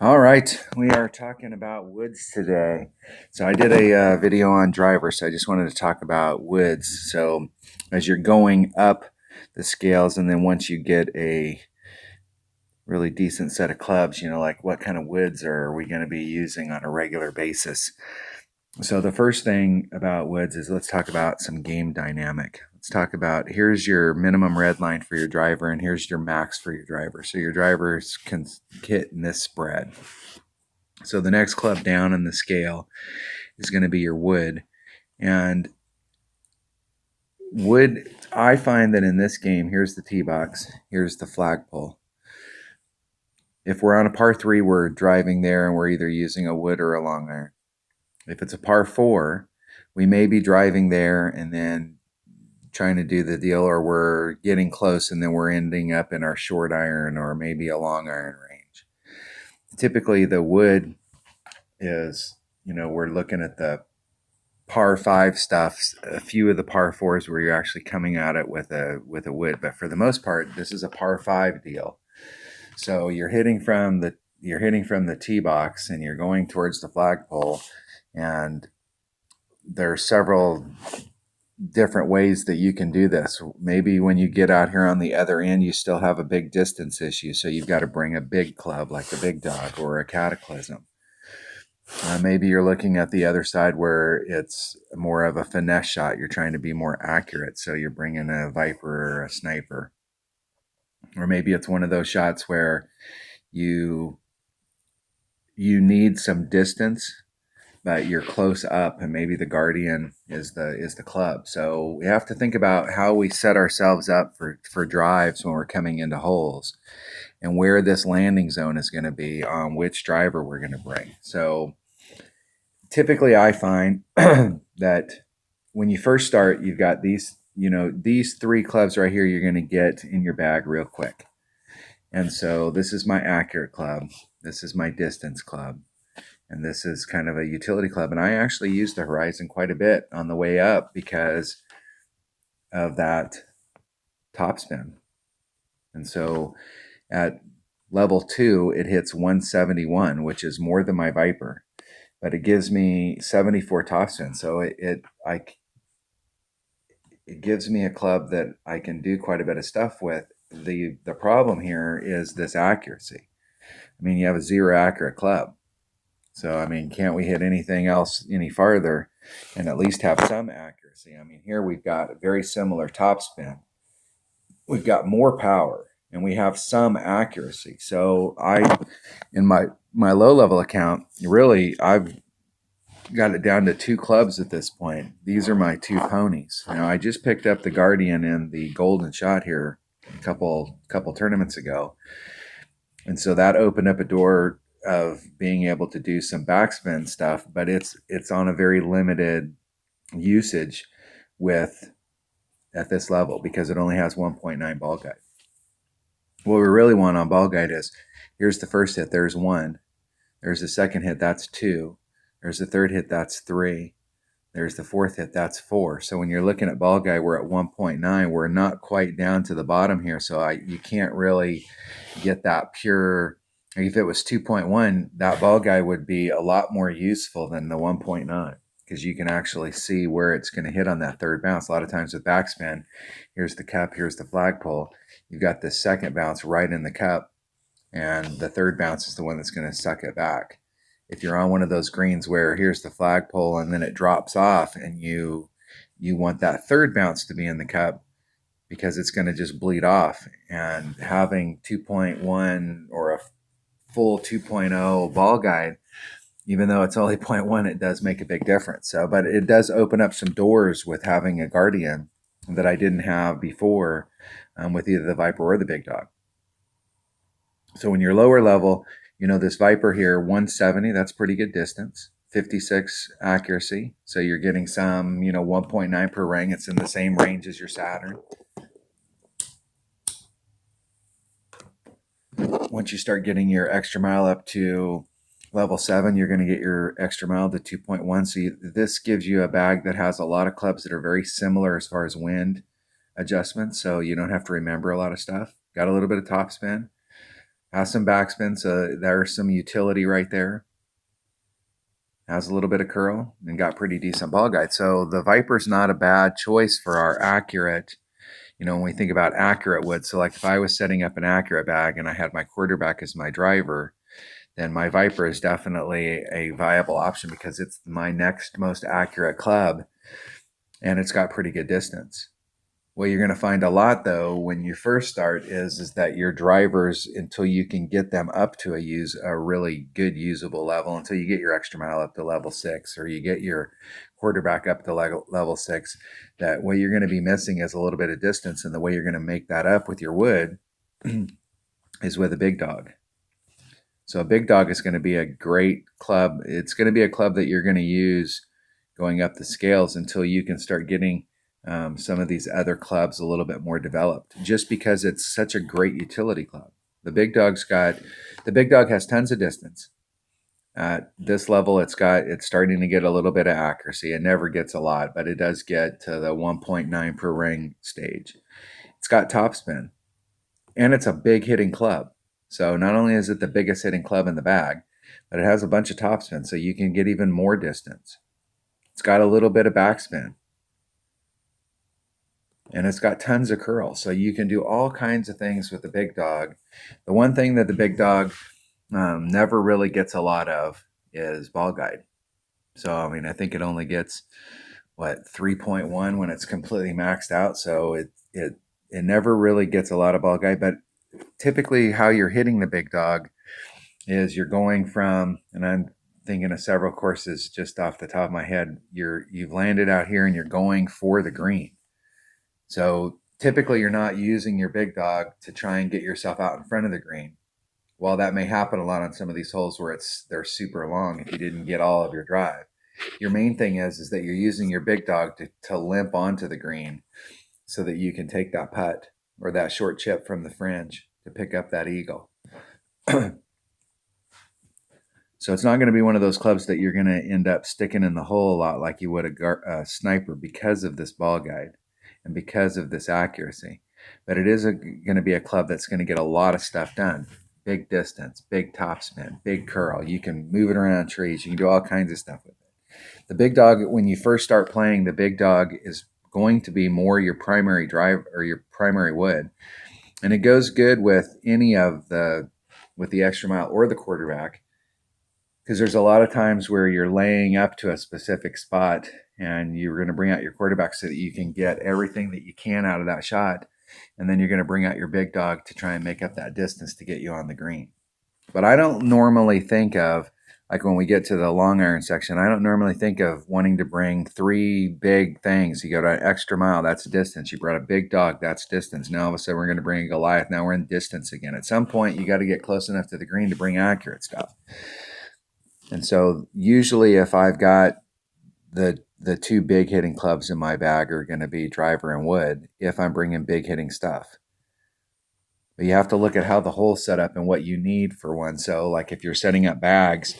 All right, we are talking about woods today. So I did a video on drivers, so I just wanted to talk about woods. So as you're going up the scales, and then once you get a really decent set of clubs, like what kind of woods are we going to be using on a regular basis? So the first thing about woods is let's talk about some game dynamic. Let's talk about here's your minimum red line for your driver, and here's your max for your driver. So your drivers can hit in this spread. So the next club down in the scale is going to be your wood. And wood, I find that in this game, here's the tee box, here's the flagpole. If we're on a par 3, we're driving there and we're either using a wood or a long iron. If it's a par 4, we may be driving there and then trying to do the deal, or we're getting close and then we're ending up in our short iron or maybe a long iron range. Typically the wood is, we're looking at the par 5 stuff, a few of the par 4s where you're actually coming at it with a wood, but for the most part this is a par 5 deal. So you're hitting from the tee box and you're going towards the flagpole, and there are several different ways that you can do this. Maybe when you get out here on the other end you still have a big distance issue, so you've got to bring a big club like a big dog or a cataclysm. Maybe you're looking at the other side where it's more of a finesse shot. You're trying to be more accurate, so you're bringing a Viper or a Sniper. Or maybe it's one of those shots where you need some distance, but you're close up, and maybe the Guardian is the club. So we have to think about how we set ourselves up for drives when we're coming into holes, and where this landing zone is going to be on which driver we're going to bring. So typically I find that when you first start, you've got these 3 clubs right here you're going to get in your bag real quick. And so this is my accurate club, this is my distance club, and this is kind of a utility club. And I actually use the Horizon quite a bit on the way up because of that topspin. And so at level 2, it hits 171, which is more than my Viper, but it gives me 74 topspin. So it gives me a club that I can do quite a bit of stuff with. The problem here is this accuracy. I mean, you have a 0 accurate club. So, I mean, can't we hit anything else any farther and at least have some accuracy? I mean, here we've got a very similar topspin. We've got more power and we have some accuracy. So in my low level account, really, I've got it down to 2 clubs at this point. These are my 2 ponies. I just picked up the Guardian and the Golden Shot here a couple tournaments ago, and so that opened up a door of being able to do some backspin stuff, but it's on a very limited usage at this level because it only has 1.9 ball guide. What we really want on ball guide is, here's the first hit, there's 1. There's the second hit, that's 2. There's the third hit, that's 3. There's the fourth hit, that's 4. So when you're looking at ball guide, we're at 1.9. We're not quite down to the bottom here, so you can't really get that pure. If it was 2.1, that ball guide would be a lot more useful than the 1.9 because you can actually see where it's going to hit on that third bounce. A lot of times with backspin, here's the cup, here's the flagpole. You've got the second bounce right in the cup, and the third bounce is the one that's going to suck it back. If you're on one of those greens where here's the flagpole and then it drops off, and you want that third bounce to be in the cup because it's going to just bleed off, and having 2.1 or a full 2.0 ball guide, even though it's only 0.1, it does make a big difference. So, but it does open up some doors with having a Guardian that I didn't have before with either the Viper or the Big Dog. So when you're lower level, this Viper here, 170, that's pretty good distance, 56 accuracy. So you're getting some, 1.9 per ring. It's in the same range as your Saturn. Once you start getting your extra mile up to level 7, you're going to get your extra mile to 2.1. So this gives you a bag that has a lot of clubs that are very similar as far as wind adjustments. So you don't have to remember a lot of stuff. Got a little bit of topspin. Has some backspin, so there's some utility right there. Has a little bit of curl and got pretty decent ball guide. So the Viper's not a bad choice for our accurate, when we think about accurate wood. So like if I was setting up an accurate bag and I had my quarterback as my driver, then my Viper is definitely a viable option because it's my next most accurate club and it's got pretty good distance. What you're going to find a lot though when you first start is that your drivers, until you can get them up to a really good usable level, until you get your extra mile up to level 6 or you get your quarterback up to level 6, that what you're going to be missing is a little bit of distance, and the way you're going to make that up with your wood is with a big dog. So a big dog is going to be a great club. It's going to be a club that you're going to use going up the scales until you can start getting some of these other clubs a little bit more developed, just because it's such a great utility club. The big dog has tons of distance. At this level, it's starting to get a little bit of accuracy. It never gets a lot, but it does get to the 1.9 per ring stage. It's got topspin, and it's a big hitting club. So not only is it the biggest hitting club in the bag, but it has a bunch of topspin, so you can get even more distance. It's got a little bit of backspin, and it's got tons of curl, so you can do all kinds of things with the big dog. The one thing that the big dog never really gets a lot of is ball guide. So I mean, I think it only gets 3.1 when it's completely maxed out. So it never really gets a lot of ball guide. But typically, how you're hitting the big dog is you're going from, and I'm thinking of several courses just off the top of my head. You've landed out here and you're going for the green. So typically you're not using your big dog to try and get yourself out in front of the green. While that may happen a lot on some of these holes where they're super long if you didn't get all of your drive, your main thing is that you're using your big dog to limp onto the green so that you can take that putt or that short chip from the fringe to pick up that eagle. So it's not going to be one of those clubs that you're going to end up sticking in the hole a lot like you would a sniper because of this ball guide and because of this accuracy. But it is going to be a club that's going to get a lot of stuff done. Big distance, big topspin, big curl. You can move it around trees. You can do all kinds of stuff with it. The big dog, when you first start playing, the big dog is going to be more your primary drive or your primary wood. And it goes good with with the extra mile or the quarterback, because there's a lot of times where you're laying up to a specific spot and you're going to bring out your quarterback so that you can get everything that you can out of that shot. And then you're going to bring out your big dog to try and make up that distance to get you on the green. But I don't normally think of, like when we get to the long iron section, I don't normally think of wanting to bring 3 big things. You go to an extra mile, that's distance. You brought a big dog, that's distance. Now all of a sudden we're going to bring a Goliath. Now we're in distance again. At some point, you got to get close enough to the green to bring accurate stuff. And so usually if I've got the 2 big hitting clubs in my bag are going to be driver and wood if I'm bringing big hitting stuff. But you have to look at how the hole's set up and what you need for one. So like if you're setting up bags,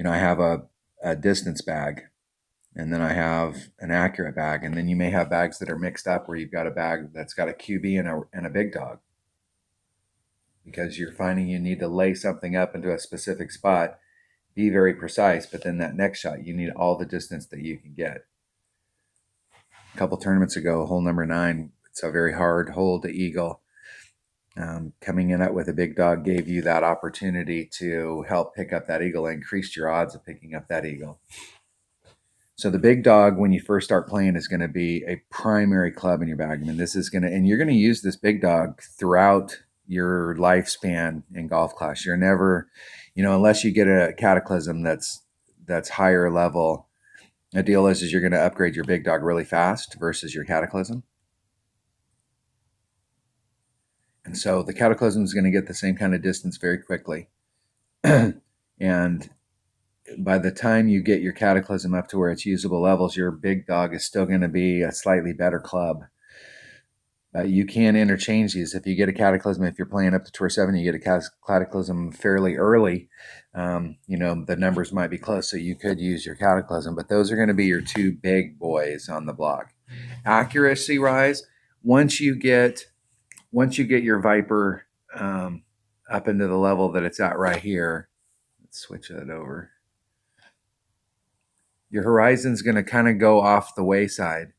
I have a distance bag, and then I have an accurate bag, and then you may have bags that are mixed up where you've got a bag that's got a QB and a big dog, because you're finding you need to lay something up into a specific spot, be very precise, but then that next shot, you need all the distance that you can get. A couple tournaments ago, hole number 9, it's a very hard hole to eagle. Coming in with a big dog gave you that opportunity to help pick up that eagle, increased your odds of picking up that eagle. So the big dog, when you first start playing, is going to be a primary club in your bag. I mean, and you're going to use this big dog throughout your lifespan in golf class. You're never, unless you get a cataclysm that's higher level. The deal is you're going to upgrade your big dog really fast versus your cataclysm. And so the cataclysm is going to get the same kind of distance very quickly. And by the time you get your cataclysm up to where it's usable levels, your big dog is still going to be a slightly better club. You can interchange these. If you get a cataclysm, if you're playing up to Tour 7, you get a cataclysm fairly early, the numbers might be close, so you could use your cataclysm. But those are going to be your 2 big boys on the block. Accuracy rise, once you get your Viper up into the level that it's at right here. Let's switch that over. Your horizon's going to kind of go off the wayside.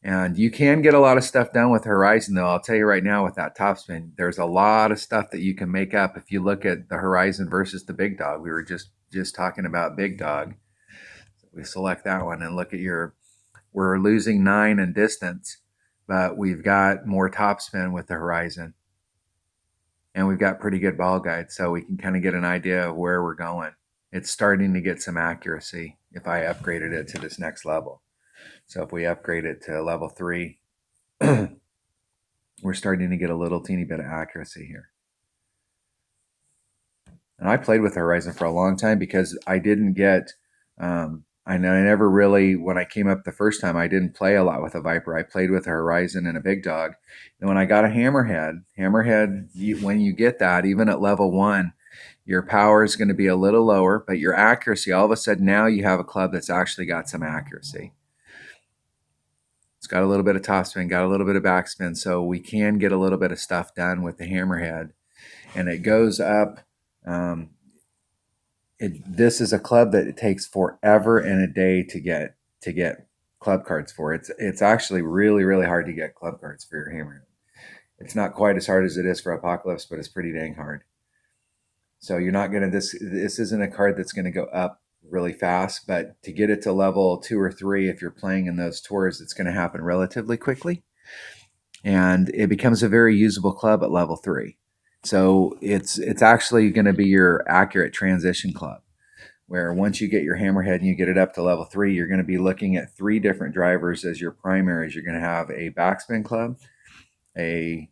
And you can get a lot of stuff done with Horizon, though. I'll tell you right now, with that topspin, there's a lot of stuff that you can make up if you look at the Horizon versus the Big Dog. We were just talking about Big Dog. So we select that one and look at we're losing 9 in distance, but we've got more topspin with the Horizon. And we've got pretty good ball guides, so we can kind of get an idea of where we're going. It's starting to get some accuracy if I upgraded it to this next level. So if we upgrade it to level 3, we're starting to get a little teeny bit of accuracy here. And I played with Horizon for a long time because I didn't get, I never really, when I came up the first time, I didn't play a lot with a Viper. I played with a Horizon and a Big Dog. And when I got a Hammerhead, when you get that, even at level 1, your power is going to be a little lower, but your accuracy, all of a sudden now you have a club that's actually got some accuracy. It's got a little bit of topspin, got a little bit of backspin, so we can get a little bit of stuff done with the Hammerhead. And it goes up. This is a club that it takes forever and a day to get club cards for. It's actually really, really hard to get club cards for your Hammerhead. It's not quite as hard as it is for Apocalypse, but it's pretty dang hard. So you're not going to, this isn't a card that's going to go up really fast, but to get it to level 2 or 3, if you're playing in those tours, it's going to happen relatively quickly. And it becomes a very usable club at level 3. So it's actually going to be your accurate transition club, where once you get your Hammerhead and you get it up to level 3, you're going to be looking at 3 different drivers as your primaries. You're going to have a backspin club, a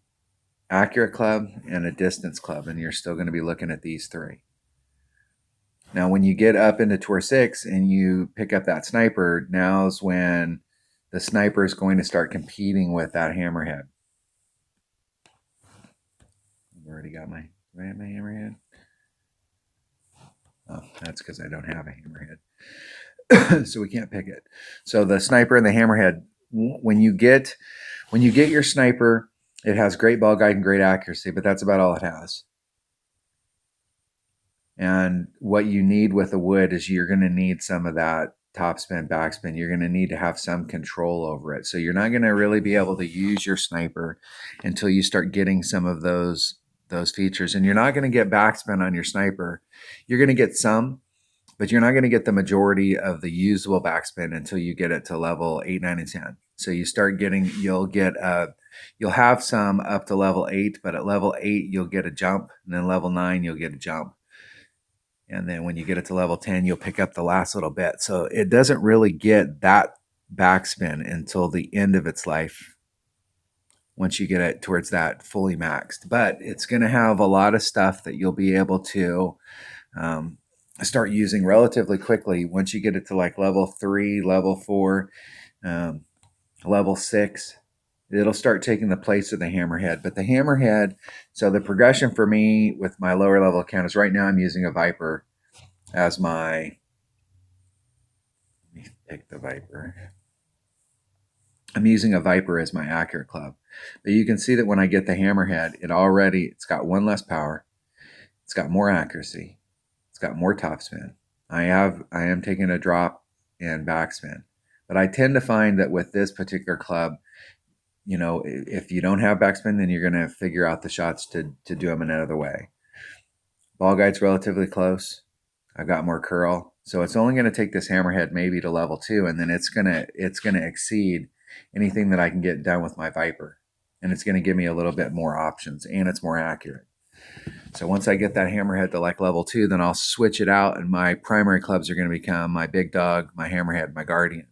accurate club, and a distance club, and you're still going to be looking at these 3. Now, when you get up into Tour 6 and you pick up that sniper, now's when the sniper is going to start competing with that Hammerhead. I've already got my Hammerhead. Oh, that's because I don't have a Hammerhead. So we can't pick it. So the sniper and the Hammerhead, when you get your sniper, it has great ball guide and great accuracy, but that's about all it has. And what you need with a wood is you're going to need some of that topspin, backspin. You're going to need to have some control over it. So you're not going to really be able to use your sniper until you start getting some of those features. And you're not going to get backspin on your sniper. You're going to get some, but you're not going to get the majority of the usable backspin until you get it to level 8, 9, and 10. So you start getting, you'll have some up to level 8, but at level 8, you'll get a jump. And then level 9, you'll get a jump. And then when you get it to level 10, you'll pick up the last little bit. So it doesn't really get that backspin until the end of its life once you get it towards that fully maxed. But it's going to have a lot of stuff that you'll be able to start using relatively quickly once you get it to like level 3, level 4, level 6. It'll start taking the place of the Hammerhead. But the Hammerhead, so the progression for me with my lower level account is right now I'm using a Viper as my, let me pick the Viper. I'm using a Viper as my accurate club. But you can see that when I get the Hammerhead, it's got 1 less power. It's got more accuracy. It's got more topspin. I am taking a drop in backspin. But I tend to find that with this particular club, if you don't have backspin, then you're going to figure out the shots to do them another way. Ball guide's relatively close. I've got more curl. So it's only going to take this Hammerhead maybe to level 2, and then it's going to exceed anything that I can get done with my Viper. And it's going to give me a little bit more options, and it's more accurate. So once I get that Hammerhead to like level 2, then I'll switch it out, and my primary clubs are going to become my Big Dog, my Hammerhead, my Guardian.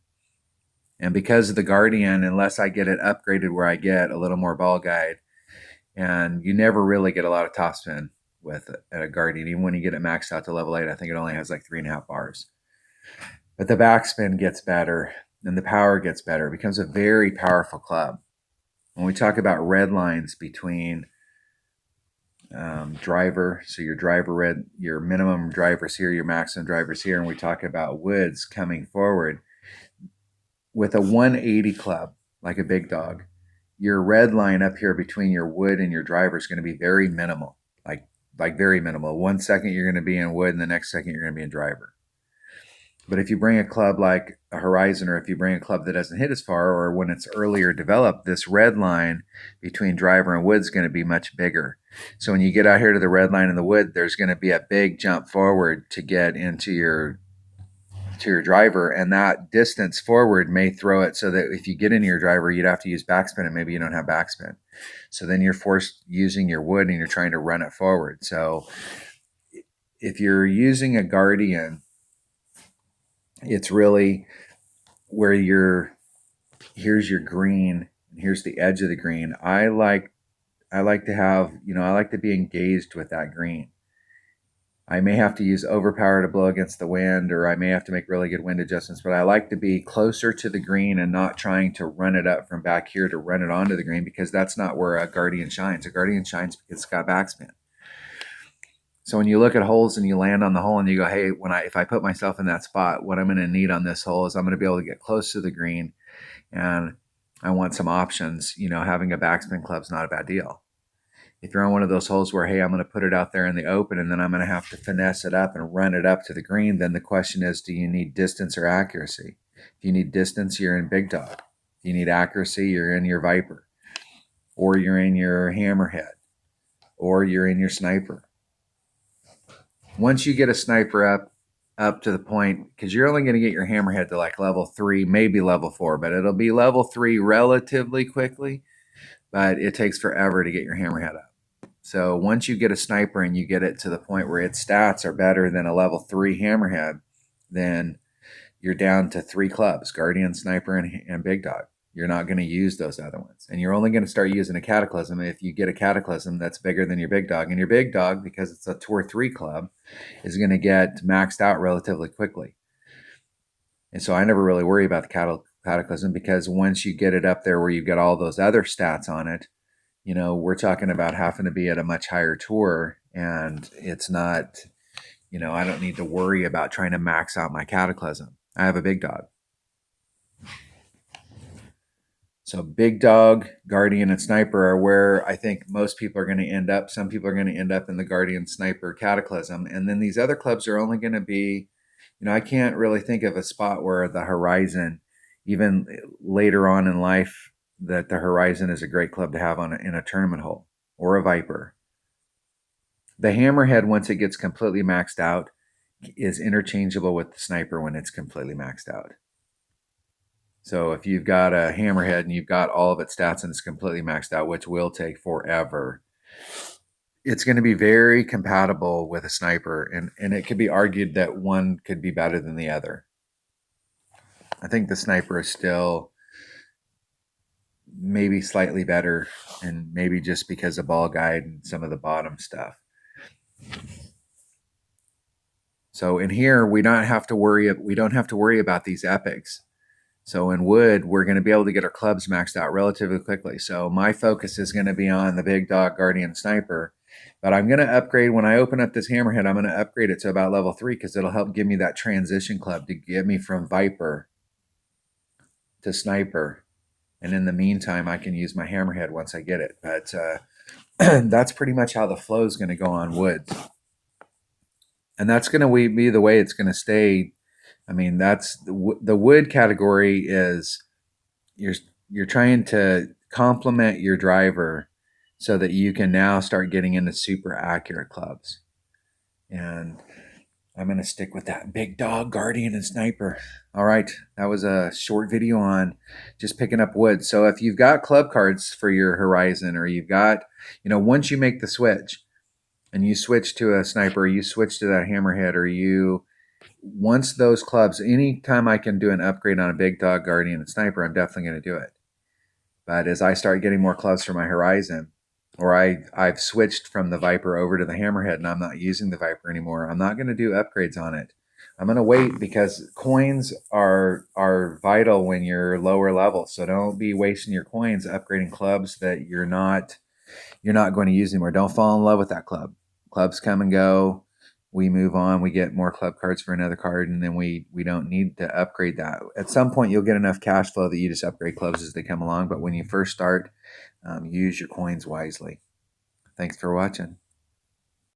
And because of the Guardian, unless I get it upgraded where I get a little more ball guide, and you never really get a lot of topspin with a Guardian. Even when you get it maxed out to level 8, I think it only has like 3.5 bars. But the backspin gets better, and the power gets better. It becomes a very powerful club. When we talk about red lines between driver, so your minimum drivers here, your maximum drivers here, and we talk about woods coming forward, with a 180 club, like a Big Dog, your red line up here between your wood and your driver is going to be very minimal, like like very minimal. 1 second you're going to be in wood, and the next second you're going to be in driver. But if you bring a club like a Horizon, or if you bring a club that doesn't hit as far, or when it's earlier developed, this red line between driver and wood is going to be much bigger. So when you get out here to the red line in the wood, there's going to be a big jump forward to get into your driver, and that distance forward may throw it so that if you get into your driver, you'd have to use backspin, and maybe you don't have backspin. So then you're forced using your wood, and you're trying to run it forward. So if you're using a Guardian, it's really where here's your green, and here's the edge of the green. I like to have, I like to be engaged with that green. I may have to use overpower to blow against the wind, or I may have to make really good wind adjustments, but I like to be closer to the green and not trying to run it up from back here to run it onto the green, because that's not where a Guardian shines. A Guardian shines because it's got backspin. So when you look at holes and you land on the hole and you go, hey, if I put myself in that spot, what I'm going to need on this hole is I'm going to be able to get close to the green, and I want some options. Having a backspin club is not a bad deal. If you're on one of those holes where, hey, I'm going to put it out there in the open and then I'm going to have to finesse it up and run it up to the green, then the question is, do you need distance or accuracy? If you need distance, you're in Big Dog. If you need accuracy, you're in your Viper, or you're in your Hammerhead, or you're in your Sniper. Once you get a Sniper up to the point, because you're only going to get your Hammerhead to like level 3, maybe level 4, but it'll be level 3 relatively quickly, but it takes forever to get your Hammerhead up. So once you get a Sniper and you get it to the point where its stats are better than a level 3 Hammerhead, then you're down to 3 clubs: Guardian, Sniper, and Big Dog. You're not going to use those other ones. And you're only going to start using a Cataclysm if you get a Cataclysm that's bigger than your Big Dog. And your Big Dog, because it's a Tour 3 club, is going to get maxed out relatively quickly. And so I never really worry about the Cataclysm, because once you get it up there where you've got all those other stats on it, we're talking about having to be at a much higher tour, and it's not, I don't need to worry about trying to max out my Cataclysm. I have a Big Dog. So Big Dog, Guardian, and Sniper are where I think most people are going to end up. Some people are going to end up in the Guardian, Sniper, Cataclysm. And then these other clubs are only going to be, I can't really think of a spot where the Horizon, even later on in life, that the Horizon is a great club to have in a tournament hole, or a Viper. The Hammerhead, once it gets completely maxed out, is interchangeable with the Sniper when it's completely maxed out. So if you've got a Hammerhead and you've got all of its stats and it's completely maxed out, which will take forever, it's going to be very compatible with a Sniper, and it could be argued that one could be better than the other. I think the Sniper is still maybe slightly better, and maybe just because of ball guide and some of the bottom stuff. So in here, we don't have to worry about these epics. So in wood, we're going to be able to get our clubs maxed out relatively quickly. So my focus is going to be on the Big Dog, Guardian, Sniper. But I'm going to upgrade, when I open up this Hammerhead, I'm going to upgrade it to about level 3, because it'll help give me that transition club to get me from Viper to Sniper. And in the meantime, I can use my Hammerhead once I get it. But that's pretty much how the flow is going to go on wood. And that's going to be the way it's going to stay. I mean, that's the wood category is you're trying to complement your driver so that you can now start getting into super accurate clubs. And I'm going to stick with that Big Dog, Guardian, and Sniper. All right, that was a short video on just picking up wood. So if you've got club cards for your Horizon, or you've got, once you make the switch and you switch to a Sniper, or you switch to that Hammerhead, or once those clubs, anytime I can do an upgrade on a Big Dog, Guardian, and Sniper, I'm definitely going to do it. But as I start getting more clubs for my Horizon, or I've switched from the Viper over to the Hammerhead and I'm not using the Viper anymore, I'm not going to do upgrades on it. I'm going to wait, because coins are vital when you're lower level. So don't be wasting your coins upgrading clubs that you're not going to use anymore. Don't fall in love with that club. Clubs come and go. We move on, we get more club cards for another card, and then we don't need to upgrade that. At some point, you'll get enough cash flow that you just upgrade clubs as they come along. But when you first start, use your coins wisely. Thanks for watching.